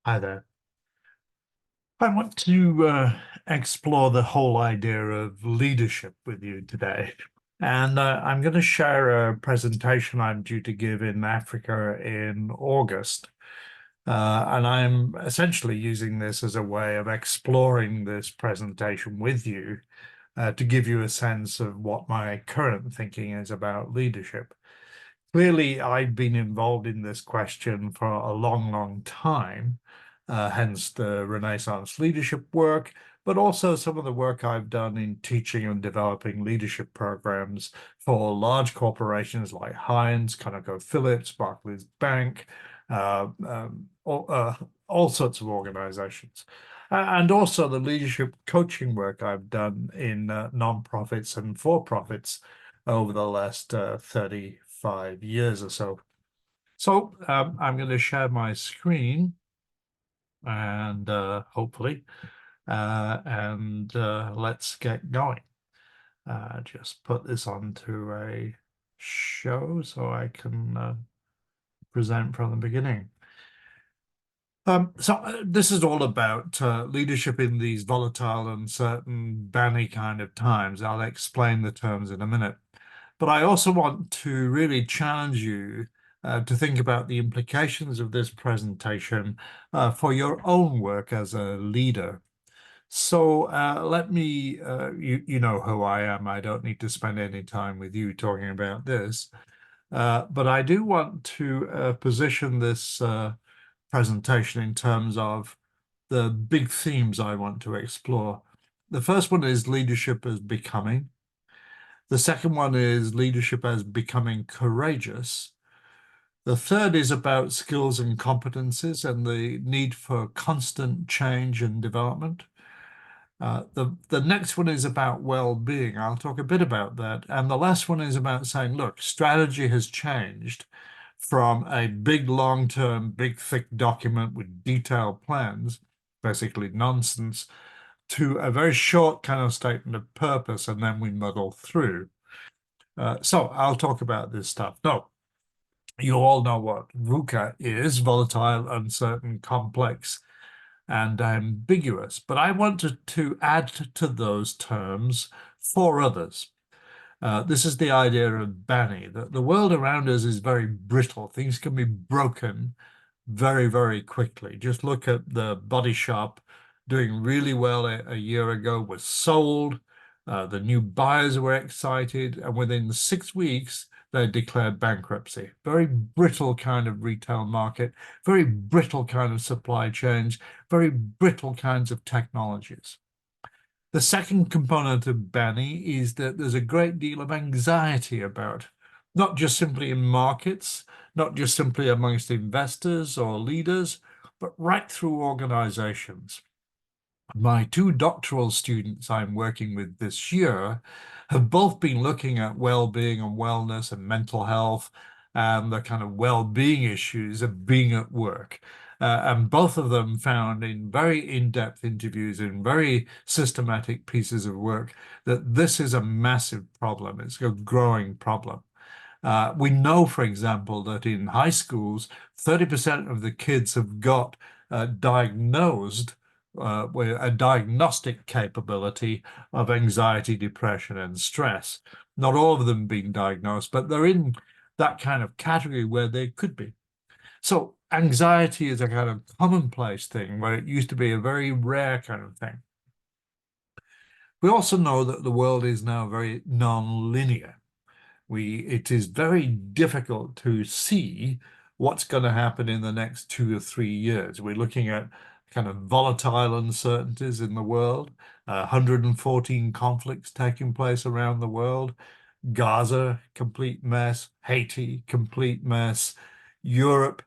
Hi there. I want to explore the whole idea of leadership with you today. And I'm going to share a presentation I'm due to give in Africa in August. And I'm essentially using this as a way of exploring this presentation with you to give you a sense of what my current thinking is about leadership. Clearly, I've been involved in this question for a long, long time, hence the Renaissance leadership work, but also some of the work I've done in teaching and developing leadership programs for large corporations like Heinz, ConocoPhillips, Barclays Bank, all sorts of organizations. And also the leadership coaching work I've done in nonprofits and for-profits over the last 35 years or so. So I'm going to share my screen and hopefully, let's get going. Just put this onto a show so I can present from the beginning. This is all about leadership in these volatile, uncertain, banny kind of times. I'll explain the terms in a minute. But I also want to really challenge you to think about the implications of this presentation for your own work as a leader. So let me, you know who I am. I don't need to spend any time with you talking about this. But I do want to position this presentation in terms of the big themes I want to explore. The first one is leadership as becoming. The second one is leadership as becoming courageous. The third is about skills and competencies and the need for constant change and development. The next one is about well-being. I'll talk a bit about that. And the last one is about saying, look, strategy has changed from a big, long-term, big, thick document with detailed plans, basically nonsense, to a very short kind of statement of purpose, and then we muddle through. So I'll talk about this stuff. No, you all know what VUCA is: volatile, uncertain, complex, and ambiguous. But I wanted to add to those terms four others. This is the idea of Banny, that the world around us is very brittle. Things can be broken very, very quickly. Just look at the Body Shop doing really well a year ago, was sold. The new buyers were excited, and within 6 weeks, they declared bankruptcy. Very brittle kind of retail market, very brittle kind of supply chains, very brittle kinds of technologies. The second component of Banny is that there's a great deal of anxiety about, not just simply in markets, not just simply amongst investors or leaders, but right through organizations. My two doctoral students I'm working with this year have both been looking at well-being and wellness and mental health and the kind of well-being issues of being at work. And both of them found in very in-depth interviews, in very systematic pieces of work, that this is a massive problem. It's a growing problem. We know, for example, that in high schools, 30% of the kids have got diagnosed with a diagnostic capability of anxiety, depression, and stress. Not all of them being diagnosed, but they're in that kind of category where they could be. So anxiety is a kind of commonplace thing where it used to be a very rare kind of thing. We also know that the world is now very non-linear. It is very difficult to see what's going to happen in the next 2 or 3 years. We're looking at kind of volatile uncertainties in the world, 114 conflicts taking place around the world, Gaza, complete mess, Haiti, complete mess, Europe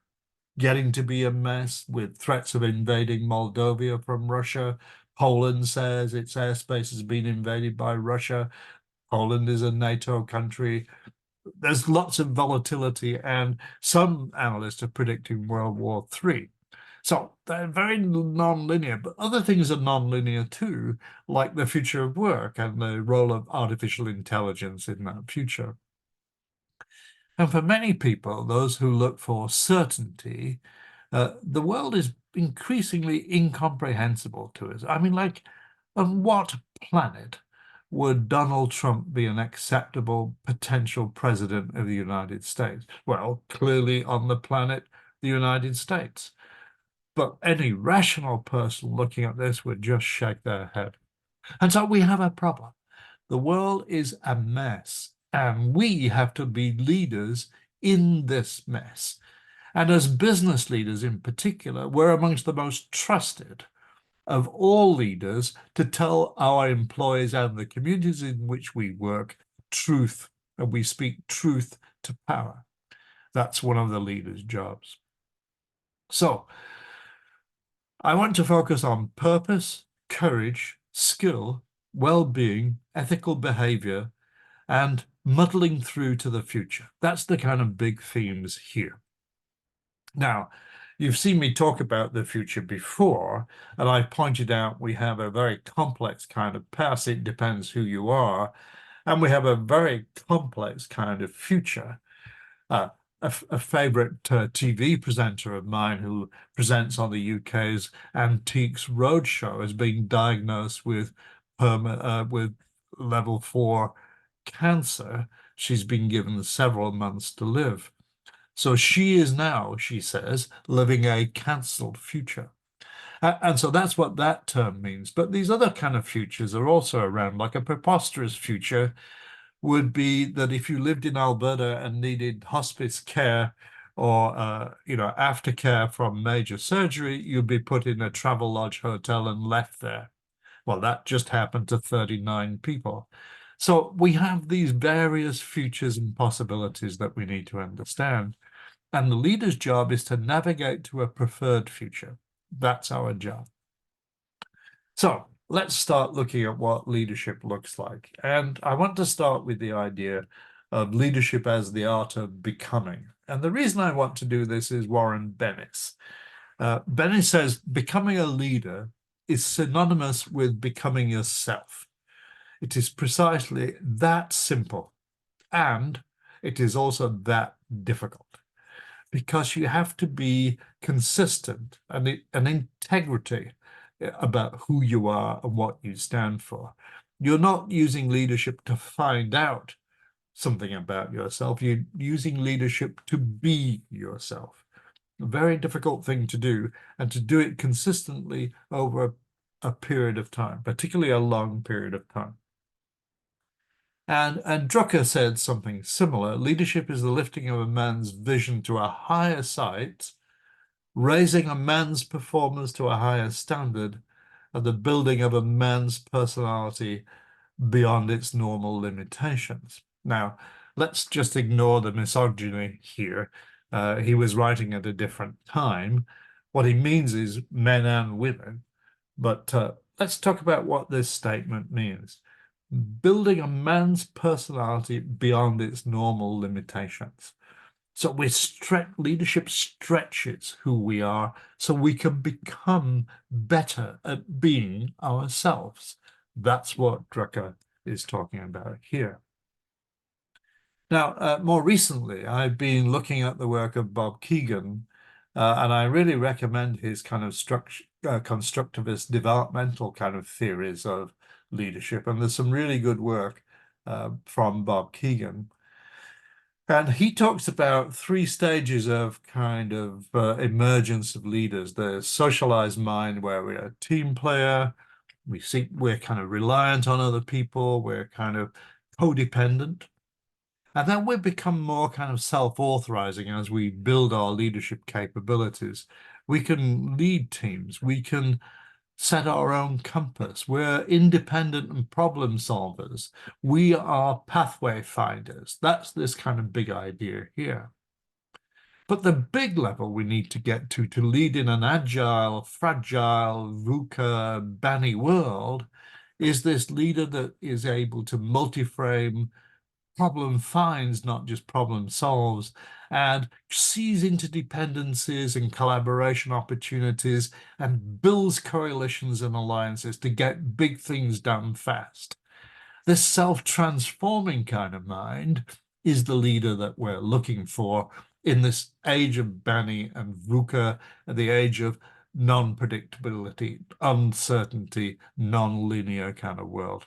getting to be a mess with threats of invading Moldova from Russia. Poland says its airspace has been invaded by Russia. Poland is a NATO country. There's lots of volatility, and some analysts are predicting World War III. So they're very non-linear, but other things are non-linear too, like the future of work and the role of artificial intelligence in that future. And for many people, those who look for certainty, the world increasingly incomprehensible to us. I mean, like, on what planet would Donald Trump be an acceptable potential president of the United States? Well, clearly on the planet, the United States. But any rational person looking at this would just shake their head. And so we have a problem. The world is a mess, and we have to be leaders in this mess. And as business leaders in particular, we're amongst the most trusted of all leaders to tell our employees and the communities in which we work truth, and we speak truth to power. That's one of the leaders' jobs. So I want to focus on purpose, courage, skill, well-being, ethical behavior, and muddling through to the future. That's the kind of big themes here. Now, you've seen me talk about the future before, and I pointed out we have a very complex kind of past. It depends who you are. And we have a very complex kind of future. A favorite TV presenter of mine who presents on the UK's Antiques Roadshow has been diagnosed with level 4 cancer. She's been given several months to live. So she is now, she says, living a cancelled future. And so that's what that term means. But these other kind of futures are also around, like a preposterous future would be that if you lived in Alberta and needed hospice care or aftercare from major surgery, you'd be put in a Travelodge hotel and left there. Well, that just happened to 39 people. So we have these various futures and possibilities that we need to understand. And the leader's job is to navigate to a preferred future. That's our job. So let's start looking at what leadership looks like. And I want to start with the idea of leadership as the art of becoming. And the reason I want to do this is Warren Bennis. Bennis says becoming a leader is synonymous with becoming yourself. It is precisely that simple, and it is also that difficult, because you have to be consistent and an integrity about who you are and what you stand for. You're not using leadership to find out something about yourself. You're using leadership to be yourself. A very difficult thing to do, and to do it consistently over a period of time, particularly a long period of time. And Drucker said something similar. Leadership is the lifting of a man's vision to a higher height, raising a man's performance to a higher standard, and the building of a man's personality beyond its normal limitations. Now, let's just ignore the misogyny here. He was writing at a different time. What he means is men and women. But let's talk about what this statement means. Building a man's personality beyond its normal limitations. So leadership stretches who we are so we can become better at being ourselves. That's what Drucker is talking about here. Now, more recently, I've been looking at the work of Bob Kegan, and I really recommend his kind of constructivist developmental kind of theories of leadership. And there's some really good work from Bob Kegan. And he talks about 3 stages of kind of emergence of leaders. The socialized mind, where we're a team player, we're kind of reliant on other people, we're kind of codependent. And then we become more kind of self-authorizing as we build our leadership capabilities. We can lead teams. We can set our own compass. We're independent and problem solvers. We are pathway finders. That's this kind of big idea here. But the big level we need to get to lead in an agile, fragile, VUCA, banny world is this leader that is able to multi-frame, problem finds, not just problem solves, and sees interdependencies and collaboration opportunities and builds coalitions and alliances to get big things done fast. This self-transforming kind of mind is the leader that we're looking for in this age of Banny and VUCA, the age of non-predictability, uncertainty, non-linear kind of world.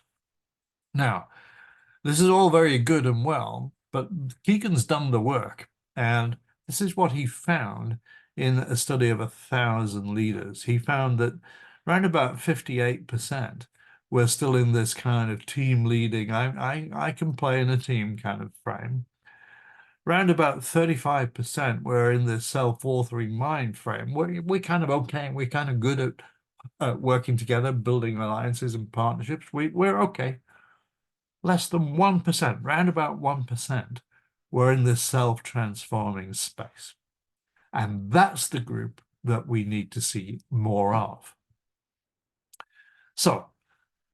Now, this is all very good and well, but Kegan's done the work, and this is what he found in a study of 1,000 leaders. He found that around about 58% were still in this kind of team leading, I can play in a team kind of frame. Round about 35% were in this self-authoring mind frame. We're kind of okay. We're kind of good at working together, building alliances and partnerships. We're okay. Less than 1%, round about 1%, were in this self-transforming space. And that's the group that we need to see more of. So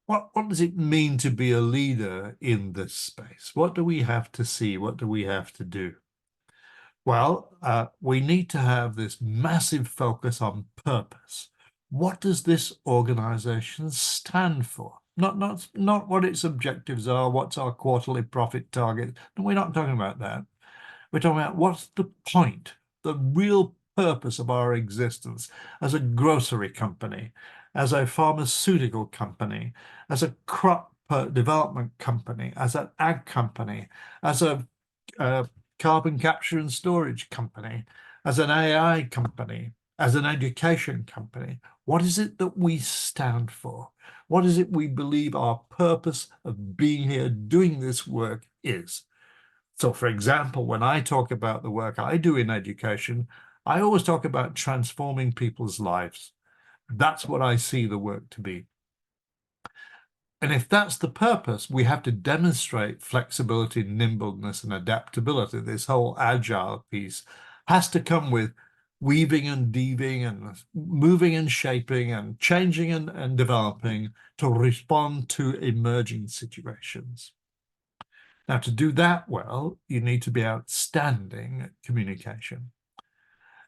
what does it mean to be a leader in this space? What do we have to see? What do we have to do? Well, we need to have this massive focus on purpose. What does this organization stand for? Not what its objectives are, what's our quarterly profit target. No, we're not talking about that. We're talking about what's the point, the real purpose of our existence as a grocery company, as a pharmaceutical company, as a crop development company, as an ag company, as a carbon capture and storage company, as an AI company, as an education company. What is it that we stand for? What is it we believe our purpose of being here doing this work is? So, for example, when I talk about the work I do in education, I always talk about transforming people's lives. That's what I see the work to be. And if that's the purpose, we have to demonstrate flexibility, nimbleness, and adaptability. This whole agile piece has to come with weaving and deaving and moving and shaping and changing and developing to respond to emerging situations. Now, to do that well, you need to be outstanding at communication.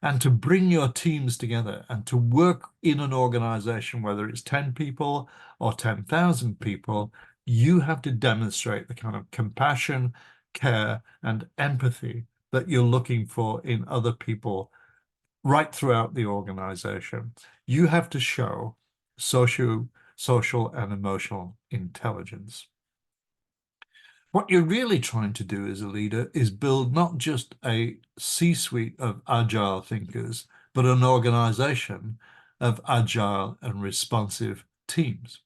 And to bring your teams together and to work in an organization, whether it's 10 people or 10,000 people, you have to demonstrate the kind of compassion, care, and empathy that you're looking for in other people right throughout the organization. You have to show social and emotional intelligence. What you're really trying to do as a leader is build not just a C-suite of agile thinkers, but an organization of agile and responsive teams.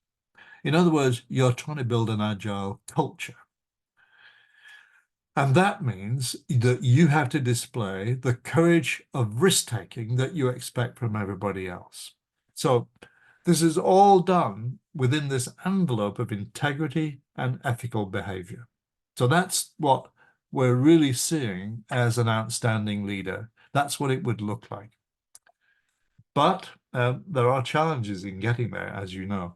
In other words, you're trying to build an agile culture. And that means that you have to display the courage of risk-taking that you expect from everybody else. So this is all done within this envelope of integrity and ethical behavior. So that's what we're really seeing as an outstanding leader. That's what it would look like. But there are challenges in getting there, as you know.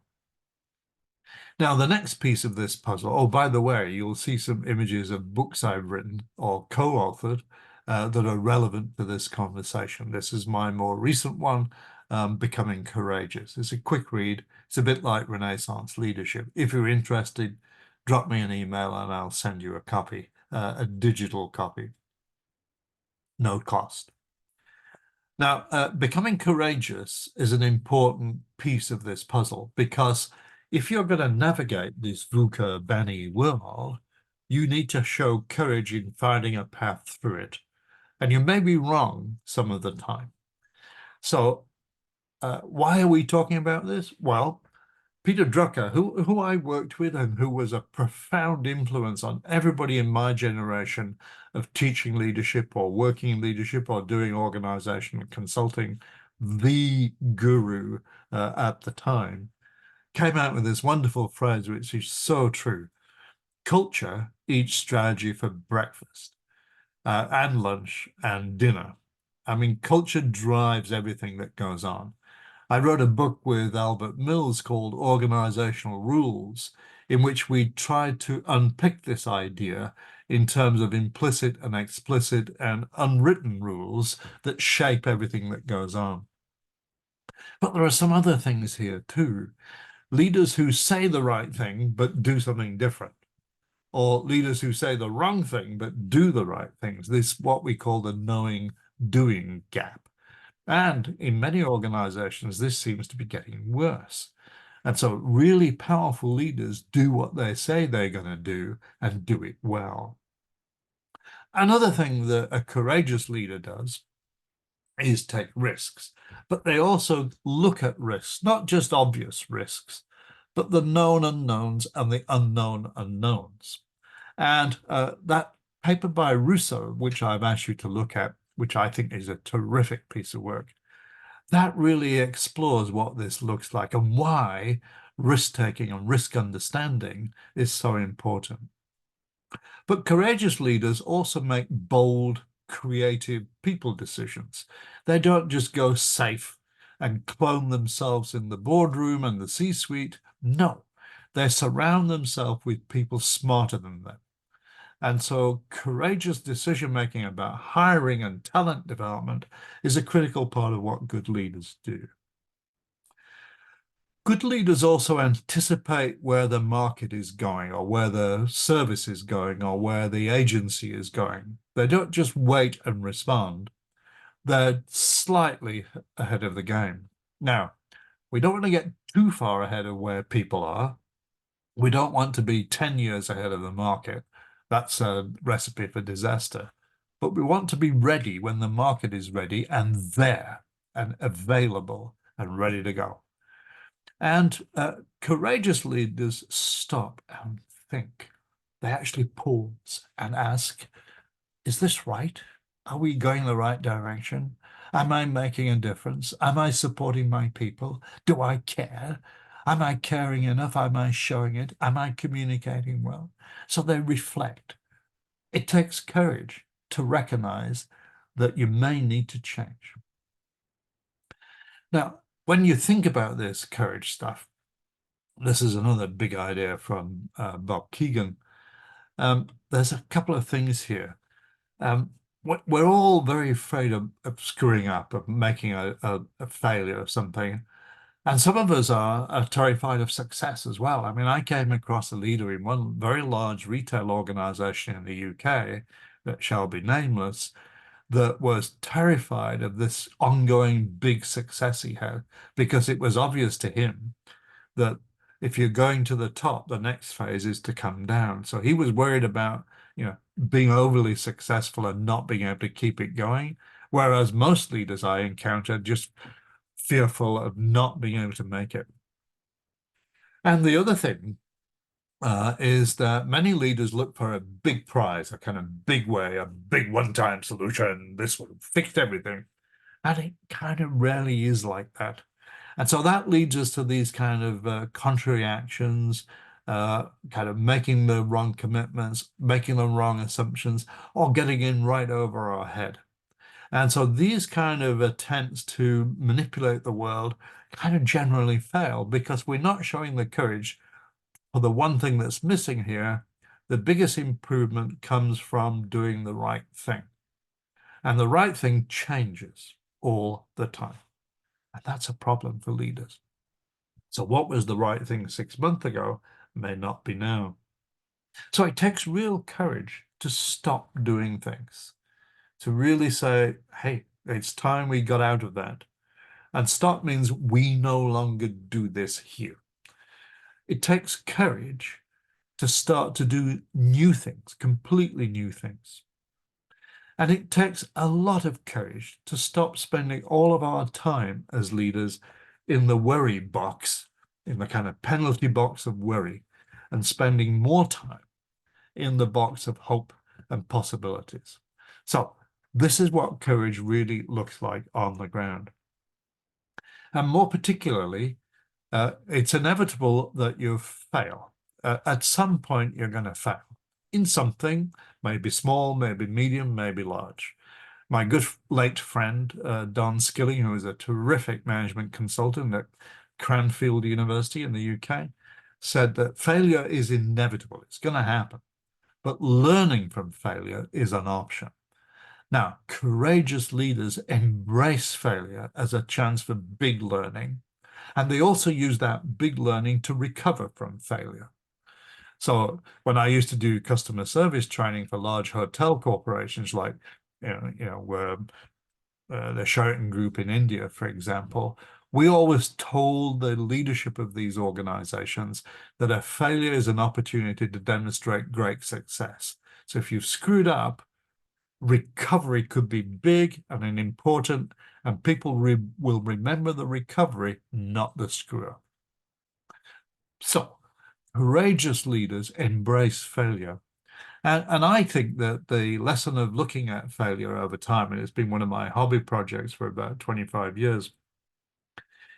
Now, the next piece of this puzzle, oh, by the way, you'll see some images of books I've written or co-authored that are relevant to this conversation. This is my more recent one, Becoming Courageous. It's a quick read. It's a bit like Renaissance Leadership. If you're interested, drop me an email and I'll send you a copy, a digital copy. No cost. Now, becoming courageous is an important piece of this puzzle because if you're going to navigate this VUCA Banny world, you need to show courage in finding a path through it. And you may be wrong some of the time. So why are we talking about this? Well, Peter Drucker, who I worked with and who was a profound influence on everybody in my generation of teaching leadership or working in leadership or doing organization consulting, the guru at the time, came out with this wonderful phrase, which is so true. Culture eats strategy for breakfast and lunch and dinner. I mean, culture drives everything that goes on. I wrote a book with Albert Mills called Organizational Rules, in which we tried to unpick this idea in terms of implicit and explicit and unwritten rules that shape everything that goes on. But there are some other things here too. Leaders who say the right thing but do something different, or leaders who say the wrong thing but do the right things. This is what we call the knowing-doing gap. And in many organizations, this seems to be getting worse. And so really powerful leaders do what they say they're going to do and do it well. Another thing that a courageous leader does is take risks, but they also look at risks, not just obvious risks, but the known unknowns and the unknown unknowns. And that paper by Russo, which I've asked you to look at, which I think is a terrific piece of work, that really explores what this looks like and why risk-taking and risk understanding is so important. But courageous leaders also make bold, creative people decisions. They don't just go safe and clone themselves in the boardroom and the C-suite. No, they surround themselves with people smarter than them. And so courageous decision-making about hiring and talent development is a critical part of what good leaders do. Good leaders also anticipate where the market is going or where the service is going or where the agency is going. They don't just wait and respond. They're slightly ahead of the game. Now, we don't want to get too far ahead of where people are. We don't want to be 10 years ahead of the market. That's a recipe for disaster. But we want to be ready when the market is ready and there and available and ready to go. And courageous leaders stop and think. They actually pause and ask, is this right? Are we going the right direction? Am I making a difference? Am I supporting my people? Do I care? Am I caring enough? Am I showing it? Am I communicating well? So they reflect. It takes courage to recognize that you may need to change. Now, when you think about this courage stuff, this is another big idea from Bob Kegan. There's a couple of things here. We're all very afraid of screwing up, of making a failure of something. And some of us are terrified of success as well. I mean, I came across a leader in one very large retail organization in the UK that shall be nameless, that was terrified of this ongoing big success he had because it was obvious to him that if you're going to the top, the next phase is to come down. So he was worried about, being overly successful and not being able to keep it going. Whereas most leaders I encountered just fearful of not being able to make it. And the other thing is that many leaders look for a big prize, a kind of big way, a big one-time solution. This will fix everything. And it kind of rarely is like that. And so that leads us to these kind of contrary actions, kind of making the wrong commitments, making the wrong assumptions, or getting in right over our head. And so these kind of attempts to manipulate the world kind of generally fail because we're not showing the courage for the one thing that's missing here. The biggest improvement comes from doing the right thing. And the right thing changes all the time. And that's a problem for leaders. So what was the right thing 6 months ago may not be now. So it takes real courage to stop doing things, to really say, hey, it's time we got out of that. And stop means we no longer do this here. It takes courage to start to do new things, completely new things. And it takes a lot of courage to stop spending all of our time as leaders in the worry box, in the kind of penalty box of worry, and spending more time in the box of hope and possibilities. So this is what courage really looks like on the ground. And more particularly, it's inevitable that you fail. At some point, you're going to fail in something, maybe small, maybe medium, maybe large. My good late friend, Don Skilling, who is a terrific management consultant at Cranfield University in the UK, said that failure is inevitable. It's going to happen. But learning from failure is an option. Now, courageous leaders embrace failure as a chance for big learning, and they also use that big learning to recover from failure. So when I used to do customer service training for large hotel corporations like, where the Sheraton Group in India, for example, we always told the leadership of these organizations that a failure is an opportunity to demonstrate great success. So if you've screwed up, recovery could be big and important, and people will remember the recovery, not the screw up. So courageous leaders embrace failure. And I think that the lesson of looking at failure over time, and it's been one of my hobby projects for about 25 years,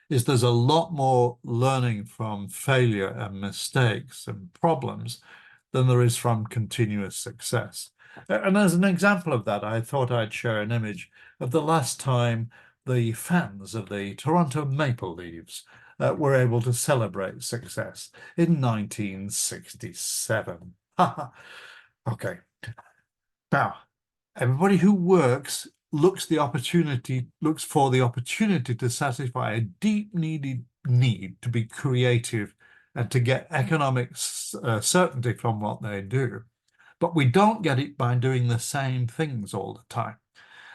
is there's a lot more learning from failure and mistakes and problems than there is from continuous success. And as an example of that, I thought I'd share an image of the last time the fans of the Toronto Maple Leafs were able to celebrate success in 1967. Okay. Now, everybody who works looks for the opportunity to satisfy a deep need to be creative and to get economic certainty from what they do. But we don't get it by doing the same things all the time.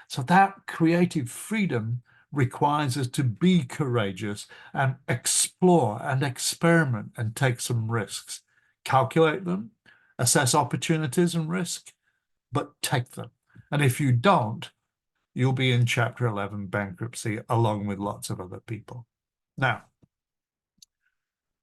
So that creative freedom requires us to be courageous and explore and experiment and take some risks, calculate them, assess opportunities and risk, but take them. And if you don't, you'll be in Chapter 11 bankruptcy along with lots of other people. Now,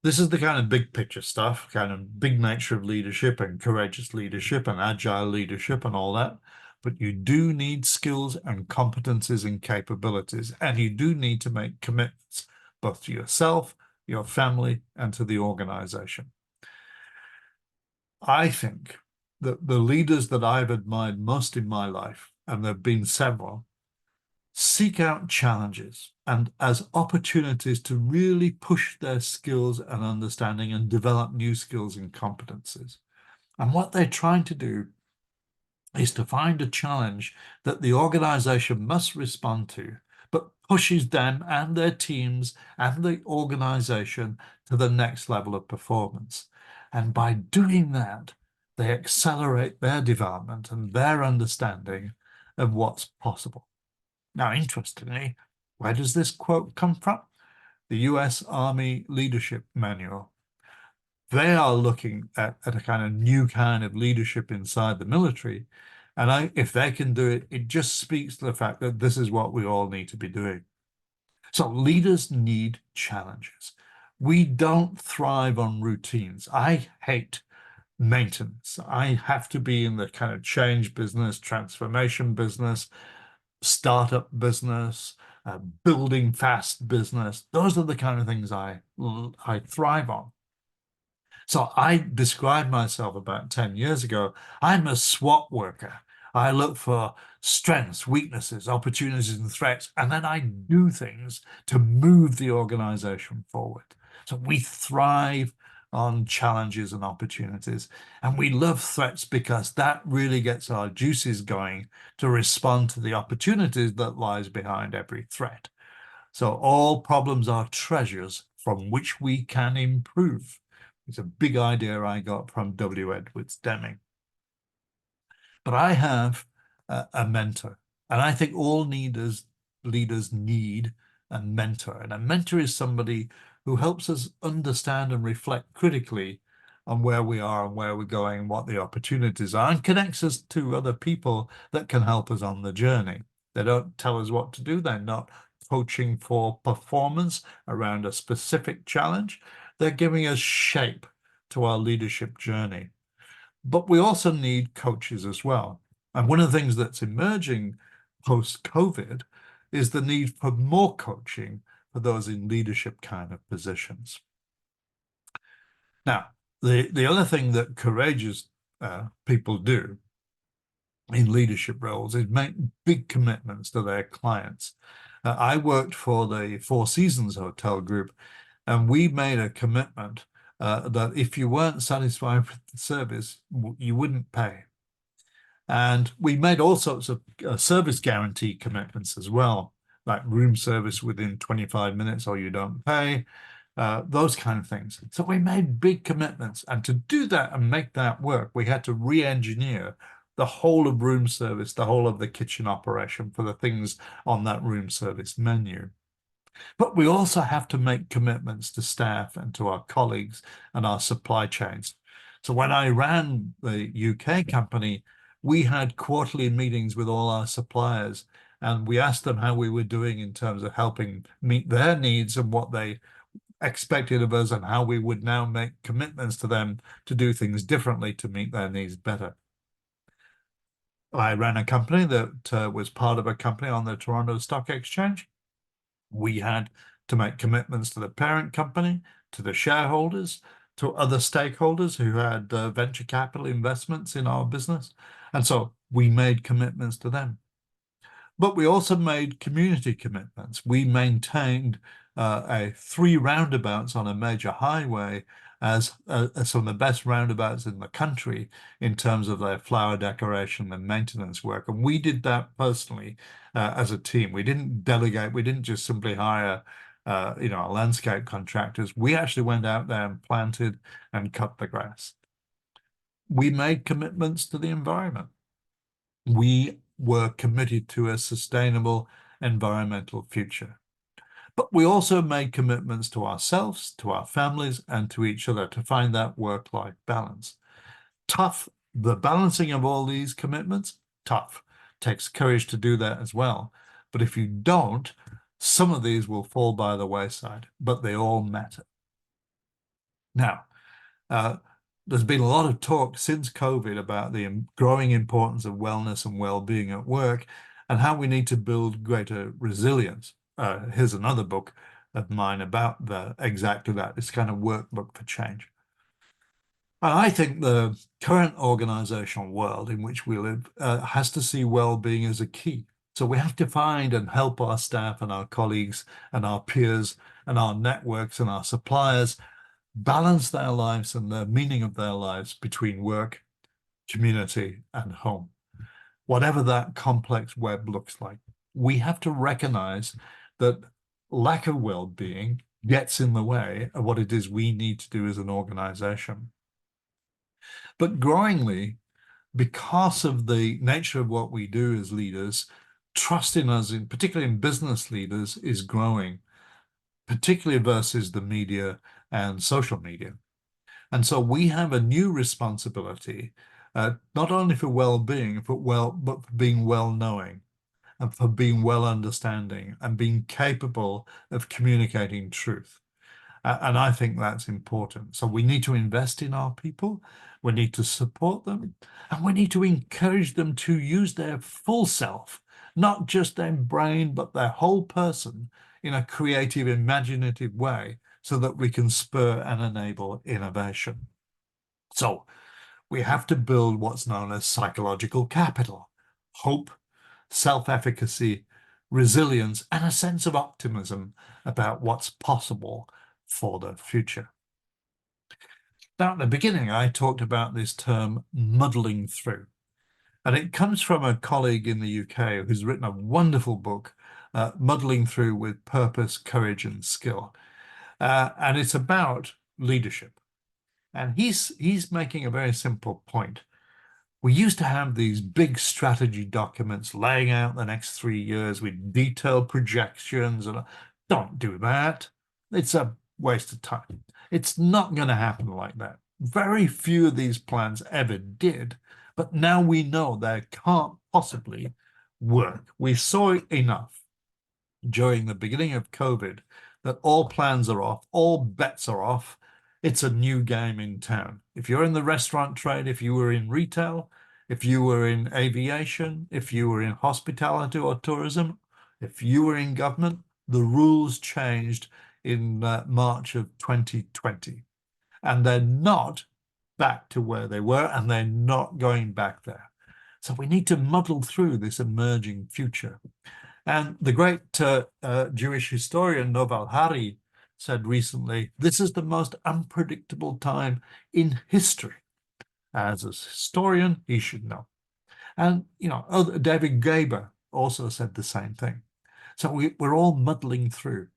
this is the kind of big picture stuff, kind of big nature of leadership and courageous leadership and agile leadership and all that. But you do need skills and competencies and capabilities, and you do need to make commitments both to yourself, your family, and to the organization. I think that the leaders that I've admired most in my life, and there have been several, seek out challenges and as opportunities to really push their skills and understanding and develop new skills and competencies. And what they're trying to do is to find a challenge that the organization must respond to, but pushes them and their teams and the organization to the next level of performance. And by doing that, they accelerate their development and their understanding of what's possible. Now, interestingly, where does this quote come from? The US Army Leadership Manual. They are looking at a kind of new kind of leadership inside the military. And if they can do it, it just speaks to the fact that this is what we all need to be doing. So leaders need challenges. We don't thrive on routines. I hate maintenance. I have to be in the kind of change business, transformation business, startup business, building fast business. Those are the kind of things I thrive on. So I described myself about 10 years ago. I'm a SWOT worker. I look for strengths, weaknesses, opportunities, and threats, and then I do things to move the organization forward. So we thrive on challenges and opportunities, and we love threats because that really gets our juices going to respond to the opportunities that lies behind every threat. So all problems are treasures from which we can improve. It's a big idea I got from W. Edwards Deming. But I have a mentor, and I think all leaders need a mentor. And a mentor is somebody who helps us understand and reflect critically on where we are and where we're going and what the opportunities are, and connects us to other people that can help us on the journey. They don't tell us what to do. They're not coaching for performance around a specific challenge. They're giving us shape to our leadership journey. But we also need coaches as well. And one of the things that's emerging post-COVID is the need for more coaching for those in leadership kind of positions. Now, the other thing that courageous people do in leadership roles is make big commitments to their clients. I worked for the Four Seasons Hotel Group, and we made a commitment that if you weren't satisfied with the service, you wouldn't pay. And we made all sorts of service guarantee commitments as well, like room service within 25 minutes or you don't pay, those kind of things. So we made big commitments. And to do that and make that work, we had to re-engineer the whole of room service, the whole of the kitchen operation for the things on that room service menu. But we also have to make commitments to staff and to our colleagues and our supply chains. So when I ran the UK company, we had quarterly meetings with all our suppliers, and we asked them how we were doing in terms of helping meet their needs and what they expected of us, and how we would now make commitments to them to do things differently to meet their needs better. I ran a company that was part of a company on the Toronto Stock Exchange. We had to make commitments to the parent company, to the shareholders, to other stakeholders who had venture capital investments in our business. And so we made commitments to them. But we also made community commitments. We maintained 3 roundabouts on a major highway as some of the best roundabouts in the country in terms of their flower decoration and maintenance work. And we did that personally as a team. We didn't delegate. We didn't just simply hire landscape contractors. We actually went out there and planted and cut the grass. We made commitments to the environment. We were committed to a sustainable environmental future. But we also made commitments to ourselves, to our families, and to each other to find that work-life balance. Tough. The balancing of all these commitments, tough. Takes courage to do that as well. But if you don't, some of these will fall by the wayside, but they all matter. Now, there's been a lot of talk since COVID about the growing importance of wellness and well-being at work and how we need to build greater resilience. Here's another book of mine about exactly that. It's kind of workbook for change. And I think the current organizational world in which we live has to see well-being as a key. So we have to find and help our staff and our colleagues and our peers and our networks and our suppliers balance their lives and the meaning of their lives between work, community, and home. Whatever that complex web looks like, we have to recognize that lack of well-being gets in the way of what it is we need to do as an organization. But growingly, because of the nature of what we do as leaders, trust in us, particularly in business leaders, is growing, particularly versus the media and social media. And so we have a new responsibility, not only for well-being, but for being well-knowing and for being well-understanding and being capable of communicating truth. And I think that's important. So we need to invest in our people, we need to support them, and we need to encourage them to use their full self, not just their brain, but their whole person in a creative, imaginative way, so that we can spur and enable innovation. So we have to build what's known as psychological capital: hope, self-efficacy, resilience, and a sense of optimism about what's possible for the future. Now, at the beginning, I talked about this term muddling through, and it comes from a colleague in the UK who's written a wonderful book, Muddling Through with Purpose, Courage, and Skill. And it's about leadership. And he's making a very simple point. We used to have these big strategy documents laying out the next 3 years with detailed projections, and don't do that. It's a waste of time. It's not going to happen like that. Very few of these plans ever did, but now we know they can't possibly work. We saw enough during the beginning of COVID that all plans are off, all bets are off. It's a new game in town. If you're in the restaurant trade, if you were in retail, if you were in aviation, if you were in hospitality or tourism, if you were in government, the rules changed in March of 2020. And they're not back to where they were, and they're not going back there. So we need to muddle through this emerging future. And the great Jewish historian Noval Hari said recently, this is the most unpredictable time in history. As a historian, he should know. And, David Graeber also said the same thing. So we're all muddling through.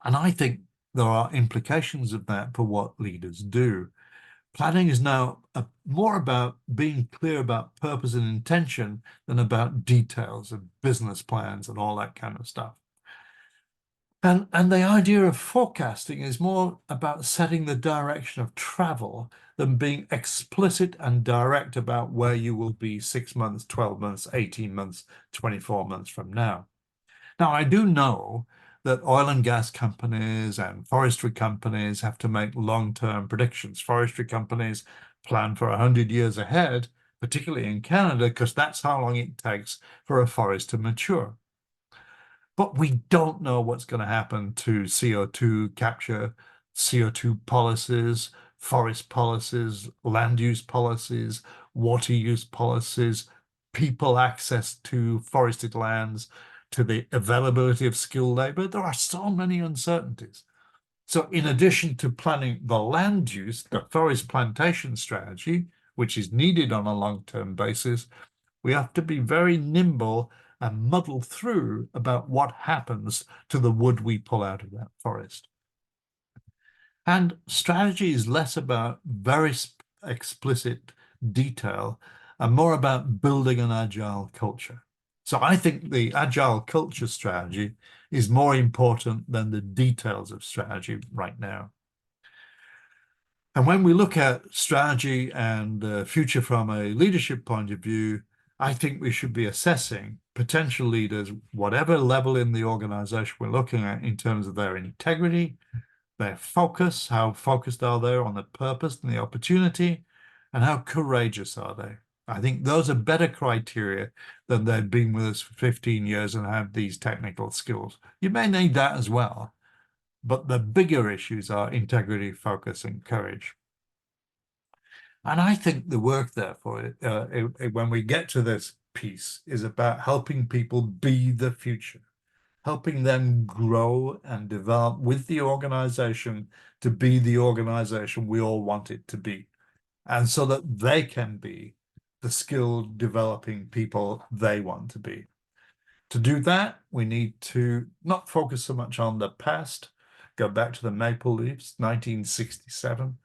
And I think there are implications of that for what leaders do. Planning is now more about being clear about purpose and intention than about details of business plans and all that kind of stuff. And the idea of forecasting is more about setting the direction of travel than being explicit and direct about where you will be 6 months, 12 months, 18 months, 24 months from now. Now, I do know that oil and gas companies and forestry companies have to make long-term predictions. Forestry companies plan for 100 years ahead, particularly in Canada, because that's how long it takes for a forest to mature. But we don't know what's going to happen to CO2 capture, CO2 policies, forest policies, land use policies, water use policies, people access to forested lands, to the availability of skilled labor. There are so many uncertainties. So in addition to planning the land use, the forest plantation strategy, which is needed on a long-term basis, we have to be very nimble and muddle through about what happens to the wood we pull out of that forest. And strategy is less about very explicit detail and more about building an agile culture. So I think the agile culture strategy is more important than the details of strategy right now. And when we look at strategy and future from a leadership point of view, I think we should be assessing potential leaders, whatever level in the organization we're looking at, in terms of their integrity, their focus, how focused are they on the purpose and the opportunity, and how courageous are they? I think those are better criteria than they've been with us for 15 years and have these technical skills. You may need that as well, but the bigger issues are integrity, focus, and courage. And I think the work, therefore, when we get to this piece, is about helping people be the future, helping them grow and develop with the organization to be the organization we all want it to be, and so that they can be the skilled, developing people they want to be. To do that, we need to not focus so much on the past, go back to the Maple Leafs, 1967,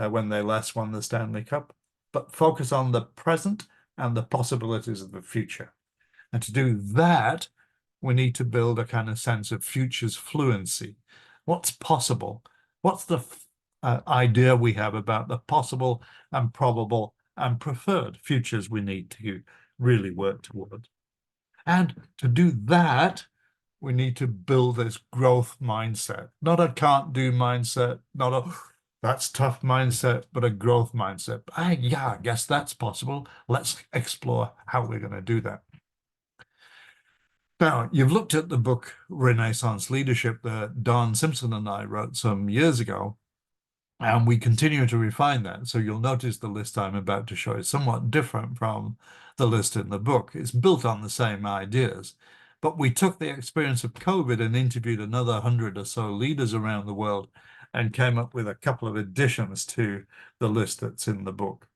when they last won the Stanley Cup, but focus on the present and the possibilities of the future. And to do that, we need to build a kind of sense of futures fluency. What's possible? What's the idea we have about the possible and probable and preferred futures we need to really work towards? And to do that, we need to build this growth mindset, not a can't do mindset, not a that's tough mindset, but a growth mindset. I guess that's possible. Let's explore how we're going to do that. Now, you've looked at the book Renaissance Leadership that Don Simpson and I wrote some years ago, and we continue to refine that. So you'll notice the list I'm about to show is somewhat different from the list in the book. It's built on the same ideas. But we took the experience of COVID and interviewed another 100 or so leaders around the world and came up with a couple of additions to the list that's in the book.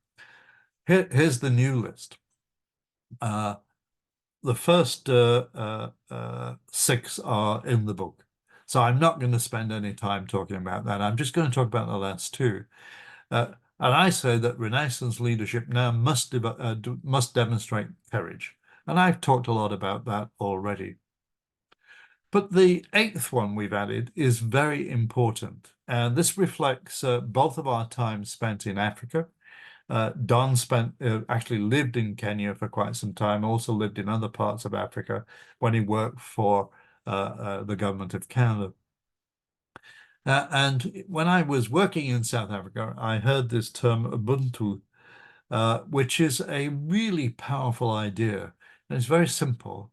Here's the new list. The first 6 are in the book. So I'm not going to spend any time talking about that. I'm just going to talk about the last 2. And I say that Renaissance leadership now must demonstrate courage. And I've talked a lot about that already. But the 8th one we've added is very important. And this reflects both of our time spent in Africa. Don actually lived in Kenya for quite some time, also lived in other parts of Africa when he worked for the government of Canada. And when I was working in South Africa, I heard this term Ubuntu, which is a really powerful idea. And it's very simple.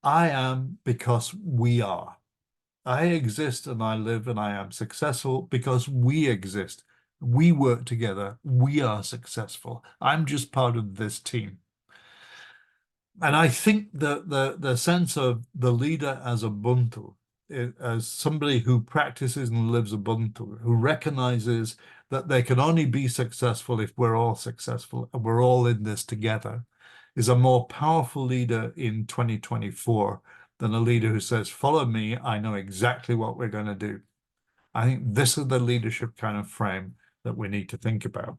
I am because we are. I exist and I live and I am successful because we exist. We work together. We are successful. I'm just part of this team. And I think that the sense of the leader as Ubuntu, as somebody who practices and lives Ubuntu, who recognizes that they can only be successful if we're all successful and we're all in this together, is a more powerful leader in 2024 than a leader who says, follow me, I know exactly what we're going to do. I think this is the leadership kind of frame that we need to think about.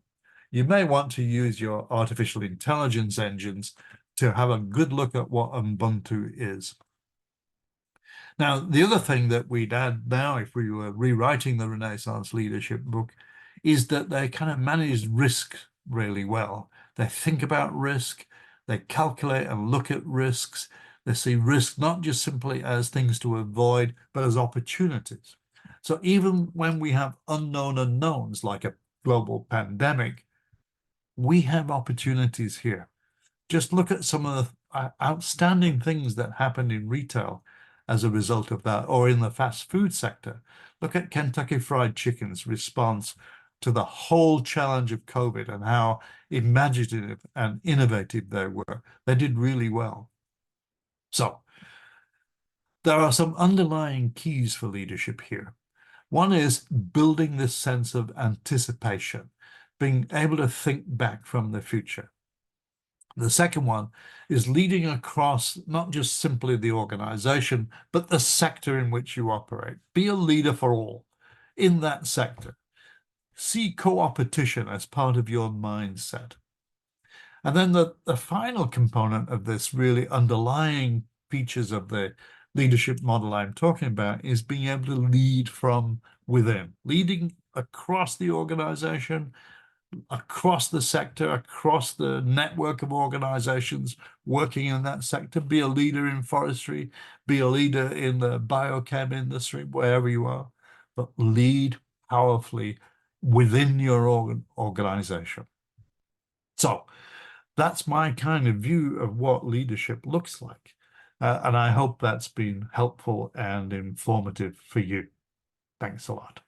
You may want to use your artificial intelligence engines to have a good look at what Ubuntu is. Now, the other thing that we'd add now, if we were rewriting the Renaissance leadership book, is that they kind of manage risk really well. They think about risk, they calculate and look at risks. They see risk not just simply as things to avoid, but as opportunities. So even when we have unknown unknowns, like a global pandemic, we have opportunities here. Just look at some of the outstanding things that happened in retail as a result of that, or in the fast food sector. Look at Kentucky Fried Chicken's response to the whole challenge of COVID and how imaginative and innovative they were. They did really well. So there are some underlying keys for leadership here. One is building this sense of anticipation, being able to think back from the future. The second one is leading across not just simply the organization, but the sector in which you operate. Be a leader for all in that sector. See co-opetition as part of your mindset. And then the final component of this really underlying features of the leadership model I'm talking about is being able to lead from within, leading across the organization, across the sector, across the network of organizations working in that sector. Be a leader in forestry, be a leader in the biochem industry, wherever you are, but lead powerfully within your organization. So that's my kind of view of what leadership looks like. And I hope that's been helpful and informative for you. Thanks a lot.